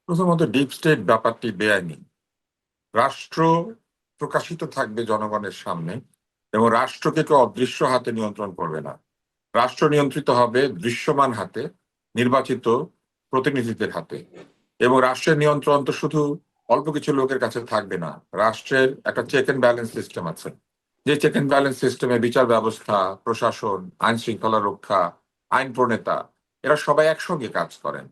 প্রথমত deep state ব্যাপারটি বেআইনি। রাষ্ট্র প্রকাশিত থাকবে জনগণের সামনে এবং রাষ্ট্রকে কেউ অদৃশ্য হাতে নিয়ন্ত্রণ করবে না। রাষ্ট্র নিয়ন্ত্রিত হবে দৃশ্যমান হাতে, নির্বাচিত প্রতিনিধিদের হাতে। এবং রাষ্ট্রের নিয়ন্ত্রণ তো শুধু অল্প কিছু লোকের কাছে থাকবে না। রাষ্ট্রের একটা চেক এন্ড ব্যালেন্স সিস্টেম আছে, যে চেক এন্ড ব্যালেন্স সিস্টেমে বিচার ব্যবস্থা, প্রশাসন, আইন শৃঙ্খলা রক্ষা, আইন প্রণেতা, এরা সবাই একসঙ্গে কাজ করেন।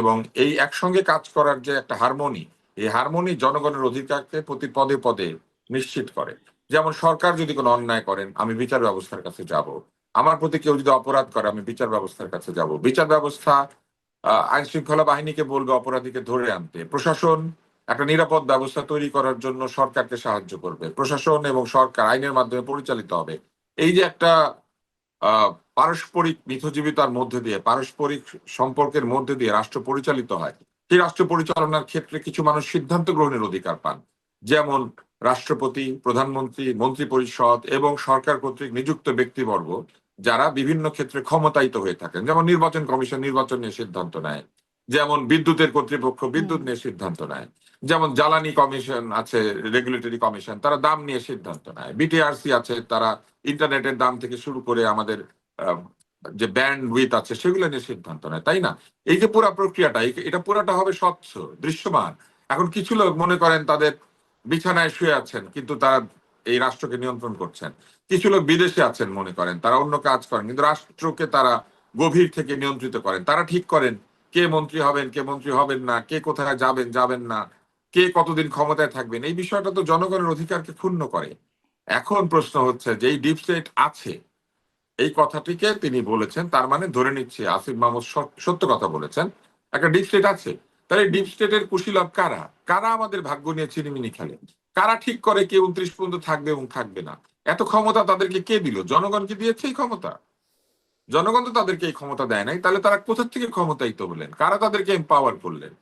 এবং এই একসঙ্গে কাজ করার যে একটা হারমোনি, এই হারমোনি জনগণের অধিকারকে প্রতি পদে পদে নিশ্চিত করে। যেমন সরকার যদি কোনো অন্যায় করেন, আমি বিচার ব্যবস্থার কাছে যাব। আমার প্রতি কেউ যদি অপরাধ করে, আমি বিচার ব্যবস্থার কাছে যাব। বিচার ব্যবস্থা আইন শৃঙ্খলা বাহিনীকে বলবে অপরাধীকে ধরে আনতে। প্রশাসন একটা নিরাপদ ব্যবস্থা তৈরি করার জন্য সরকারকে সাহায্য করবে। প্রশাসন এবং সরকার আইনের মাধ্যমে পরিচালিত হবে। এই যে একটা পারস্পরিক মিথজীবিতার মধ্যে দিয়ে, পারস্পরিক সম্পর্কের মধ্যে দিয়ে রাষ্ট্র পরিচালিত হয়। সেই রাষ্ট্র পরিচালনার ক্ষেত্রে কিছু মানুষ সিদ্ধান্ত গ্রহণের অধিকার পান, যেমন রাষ্ট্রপতি, প্রধানমন্ত্রী, মন্ত্রী পরিষদ এবং সরকার কর্তৃক নিযুক্ত ব্যক্তিবর্গ, যারা বিভিন্ন ক্ষেত্রে ক্ষমতায়িত হয়ে থাকেন। যেমন নির্বাচন কমিশন নির্বাচন নিয়ে সিদ্ধান্ত নেয়, যেমন বিদ্যুতের কর্তৃপক্ষ বিদ্যুৎ নিয়ে সিদ্ধান্ত নেয়, যেমন জ্বালানি কমিশন আছে, রেগুলেটরি কমিশন, তারা দাম নিয়ে সিদ্ধান্ত নেয়। বিটিআরসি আছে, তারা ইন্টারনেটের দাম থেকে শুরু করে আমাদের আহ, যে ব্যান্ড উইথ আছে সেগুলো নিয়ে সিদ্ধান্ত নেয়, তাই না? এই যে পুরো প্রক্রিয়াটা, এটা পুরাটা হবে স্বচ্ছ, দৃশ্যমান। এখন কিছু লোক মনে করেন তাদের বিছানায় শুয়ে আছেন, কিন্তু তারা এই রাষ্ট্রকে নিয়ন্ত্রণ করছেন। কিছু লোক বিদেশে আছেন, মনে করেন তারা অন্য কাজ করেন, কিন্তু রাষ্ট্রকে তারা গভীর থেকে নিয়ন্ত্রিত করেন। তারা ঠিক করেন কে মন্ত্রী হবেন, কে মন্ত্রী হবেন না, কে কোথায় যাবেন যাবেন না, কে কতদিন ক্ষমতায় থাকবেন। এই বিষয়টা তো জনগণের অধিকারকে ক্ষুণ্ণ করে। এখন প্রশ্ন হচ্ছে যে এই ডিপ স্টেট আছে, এই কথাটিকে তিনি বলেছেন, তার মানে ধরে নিচ্ছে আসিফ মাহমুদ সত্য কথা বলেছেন, একটা ডিপ স্টেট আছে। তাহলে ডিপ স্টেটের কুশীলব কারা? কারা আমাদের ভাগ্য নিয়ে চিনিমিনি খেলে? কারা ঠিক করে কে 29 পর্যন্ত থাকবে এবং থাকবে না? এত ক্ষমতা তাদেরকে কে দিল? জনগণ কি দিয়েছে এই ক্ষমতা? জনগণ তো তাদেরকে এই ক্ষমতা দেয় নাই। তাহলে তারা কোথা থেকে ক্ষমতায়িত হলেন? কারা তাদেরকে এম্পাওয়ার করলেন?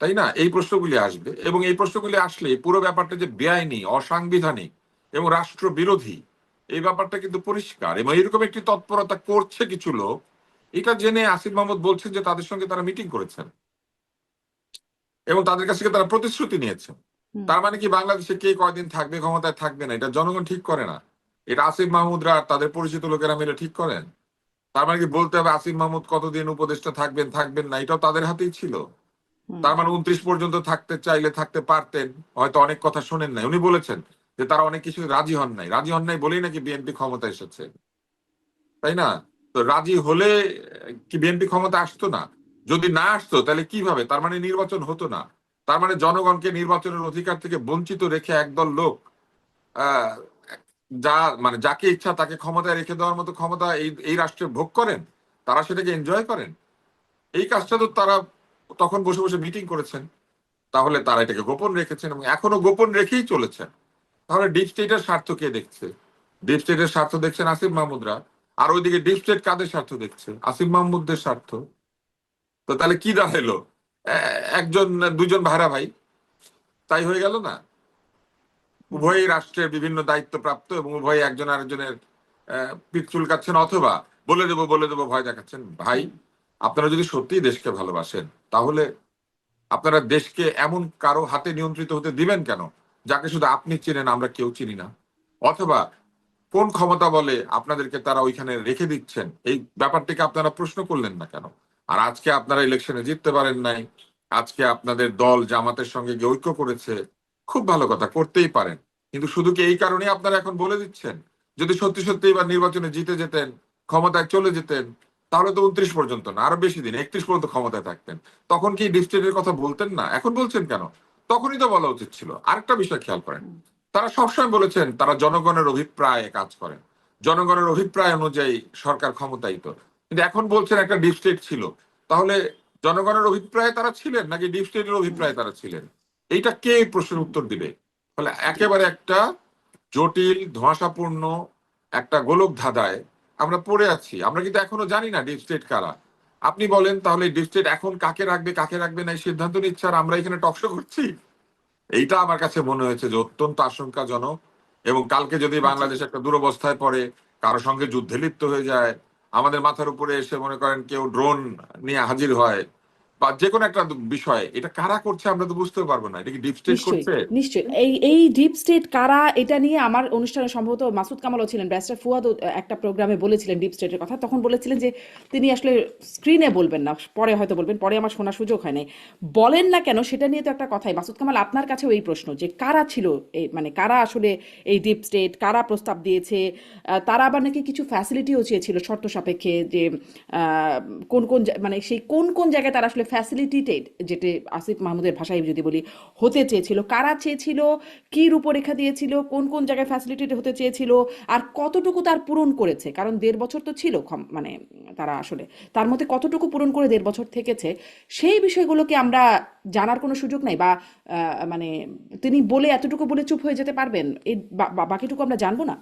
তাই না? এই প্রশ্নগুলি আসবে, এবং এই প্রশ্নগুলি আসলে পুরো ব্যাপারটা যে বেআইনি, অসাংবিধানিক এবং রাষ্ট্র বিরোধী, এই ব্যাপারটা কিন্তু পরিষ্কার। এবং এরকম একটি তৎপরতা করছে কিছু লোক, এটা জেনে আসিফ মাহমুদ বলছেন যে তাদের সঙ্গে তারা মিটিং করেছেন এবং তাদের কাছ থেকে তারা প্রতিশ্রুতি নিয়েছেন। তার মানে কি বাংলাদেশে কে কয়দিন থাকবে, ক্ষমতায় থাকবে না, এটা জনগণ ঠিক করে না, এটা আসিফ মাহমুদরা আর তাদের পরিচিত লোকেরা মিলে ঠিক করেন? তার মানে কি বলতে হবে আসিফ মাহমুদ কতদিন উপদেষ্টা থাকবেন থাকবেন না এটাও তাদের হাতেই ছিল? তার মানে 29 পর্যন্ত থাকতে চাইলে থাকতে পারতেন। হয়তো অনেক কথা শোনেন নাই, উনি বলেছেন যে তারা অনেক কিছু রাজি হন নাই। রাজি হন নাই বলেই নাকি বিএনপি ক্ষমতা এসেছে, তাই না? তো রাজি হলে কি বিএনপি ক্ষমতা আসতো না? যদি না আসতো তাহলে কিভাবে? তার মানে নির্বাচন হতো না। তার মানে জনগণকে নির্বাচনের অধিকার থেকে বঞ্চিত রেখে একদল লোক আহ যা মানে যাকে ইচ্ছা তাকে ক্ষমতায় রেখে দেওয়ার মতো ক্ষমতা এই এই রাষ্ট্রে ভোগ করেন, তারা সেটাকে এনজয় করেন। এই কাজটা তো তারা তখন বসে বসে মিটিং করেছেন। তাহলে তারা এটাকে গোপন রেখেছেন এবং এখনো গোপন রেখেই চলেছেন। তাহলে ডিপ স্টেটের স্বার্থ কে দেখছে? ডিপ স্টেটের স্বার্থ দেখছেন আসিফ মাহমুদরা। আর ওইদিকে ডিপ স্টেট কাদের স্বার্থ দেখছে? আসিফ মাহমুদদের স্বার্থ। তো তাহলে কি দাঁড়াইলো? একজন দুজন ভাড়া ভাই, তাই হয়ে গেল না? উভয়ই রাষ্ট্রের বিভিন্ন দায়িত্ব প্রাপ্ত এবং উভয়ই একজন আরেকজনের পিঠ চুলকাচ্ছেন, অথবা বলে দেবো ভয় দেখাচ্ছেন। ভাই, আপনারা যদি সত্যিই দেশকে ভালোবাসেন, তাহলে আপনারা দেশকে এমন কারো হাতে নিয়ন্ত্রিত হতে দিবেন কেন যাকে শুধু আপনি চিনেন, আমরা কেউ চিনি না? অথবা কোন ক্ষমতা বলে আপনাদেরকে তারা ওইখানে রেখে দিচ্ছেন, এই ব্যাপারটিকে আপনারা প্রশ্ন করলেন না কেন? আর আজকে আপনারা ইলেকশনে জিততে পারেন নাই, আজকে আপনাদের দল জামাতের সঙ্গে গিয়ে ঐক্য করেছে, খুব ভালো কথা, করতেই পারেন। কিন্তু শুধু কি এই কারণে আপনারা এখন বলে দিচ্ছেন? যদি সত্যি সত্যি এবার নির্বাচনে জিতে যেতেন, ক্ষমতায় চলে যেতেন, তাহলে তো 29 পর্যন্ত না, আরো বেশি দিন, 31 পর্যন্ত ক্ষমতায় থাকতেন। তখন কি ডিস্ট্রিক্টের কথা বলতেন না? এখন বলছেন কেন? তখনই তো বলা উচিত ছিল। আরেকটা বিষয় খেয়াল করেন, তারা সবসময় বলেছেন তারা জনগণের অভিপ্রায়ে কাজ করেন, জনগণের অভিপ্রায় অনুযায়ী সরকার ক্ষমতায়িত। কিন্তু এখন বলছেন একটা ডিপ স্টেট ছিল। তাহলে জনগণের অভিপ্রায়ে তারা ছিলেন নাকি ডিপ স্টেটের অভিপ্রায়ে তারা ছিলেন? এইটা কে এই প্রশ্নের উত্তর দিবে? ফলে একেবারে একটা জটিল ধোঁয়াশাপূর্ণ একটা গোলক ধাঁধায় আমরা পড়ে আছি। আমরা কিন্তু এখনো জানি না ডিপ স্টেট কারা। আপনি বলেন তাহলে ডিপ স্টেট এখন কাকে রাখবে কাকে রাখবে না এই সিদ্ধান্ত নিচ্ছে, আর আমরা এখানে টকশো করছি। এইটা আমার কাছে মনে হয়েছে যে অত্যন্ত আশঙ্কাজনক। এবং কালকে যদি জি। বাংলাদেশ একটা দুরবস্থায় পড়ে, কারো সঙ্গে যুদ্ধে লিপ্ত হয়ে যায়, আমাদের মাথার উপরে এসে মনে করেন কেউ ড্রোন নিয়ে হাজির হয়, বা যে কোনো একটা বিষয়ে এটা কারা করছে আমরা তো বুঝতে পারবো না, এটা কি ডিপ স্টেট নিশ্চয়ই, করছে? নিশ্চয়ই। এই ডিপ স্টেট কারা, এটা নিয়ে আমার অনুষ্ঠানে সম্ভবত মাসুদ কামালও ছিলেন, ব্যারিস্টার ফুয়াদও একটা প্রোগ্রামে বলেছিলেন ডিপ স্টেটের কথা। তখন বলেছিলেন যে তিনি আসলে স্ক্রিনে বলবেন না, পরে হয়তো বলবেন, পরে আমার শোনার সুযোগ হয় নাই। বলেন না কেন সেটা নিয়ে তো একটা কথাই। মাসুদ কামাল, আপনার কাছেও এই প্রশ্ন যে কারা ছিল, এই মানে কারা আসলে এই ডিপ স্টেট, কারা প্রস্তাব দিয়েছে? তারা আবার নাকি কিছু ফ্যাসিলিটিও চেয়েছিল শর্ত সাপেক্ষে, যে আহ, কোন কোন মানে সেই কোন কোন জায়গায় তারা আসলে ফ্যাসিলিটেটেড, যেটা আসিফ মাহমুদের ভাষায় যদি বলি, হতে চেয়েছিল, কারা চেয়েছিল, কি রূপরেখা দিয়েছিল, কোন কোন জায়গায় ফ্যাসিলিটেট হতে চেয়েছিল, আর কতটুকু তার পূরণ করেছে। কারণ 1.5 বছর তো ছিল, মানে তারা আসলে তার মধ্যে কতটুকু পূরণ করে 1.5 বছর থেকেছে, সেই বিষয়গুলোকে আমরা জানার কোনো সুযোগ নাই? বা মানে তিনি বলে এতটুকু বলে চুপ হয়ে যেতে পারবেন, এই বাকিটুকু আমরা জানবো না?